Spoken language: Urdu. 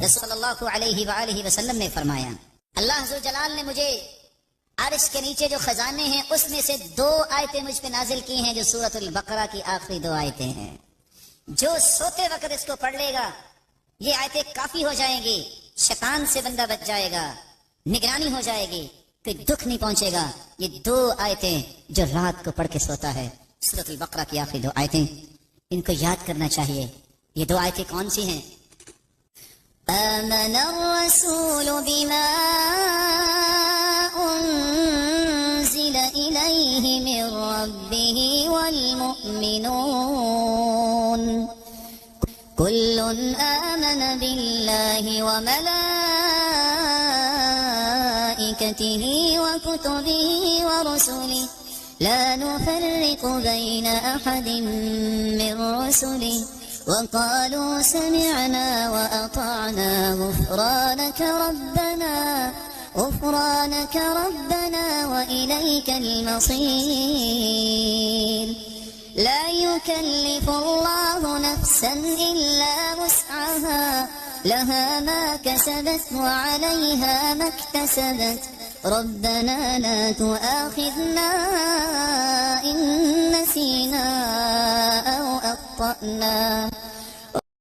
رسول صلی اللہ علیہ وآلہ وسلم نے فرمایا اللہ ذوالجلال نے مجھے عرش کے نیچے جو خزانے ہیں اس میں سے 2 آیتیں مجھ پہ نازل کی ہیں جو سورۃ البقرہ کی آخری 2 آیتیں ہیں. جو سوتے وقت اس کو پڑھ لے گا یہ آیتیں کافی ہو جائیں گی، شیطان سے بندہ بچ جائے گا، نگرانی ہو جائے گی، کوئی دکھ نہیں پہنچے گا. یہ 2 آیتیں جو رات کو پڑھ کے سوتا ہے سورۃ البقرہ کی آخری 2 آیتیں، ان کو یاد کرنا چاہیے. یہ 2 آیتیں کون سی ہیں؟ آمن الرسول بما أنزل إليه من ربه والمؤمنون كل آمن بالله وملائكته وكتبه ورسله لا نفرق بين أحد من رسله وقالوا سمعنا وأطعنا غفرانك ربنا وإليك المصير. لا يكلف الله نفسا إلا وسعها لها ما كسبت وعليها ما اكتسبت ربنا لا تؤاخذنا إن نسينا أو أخطأنا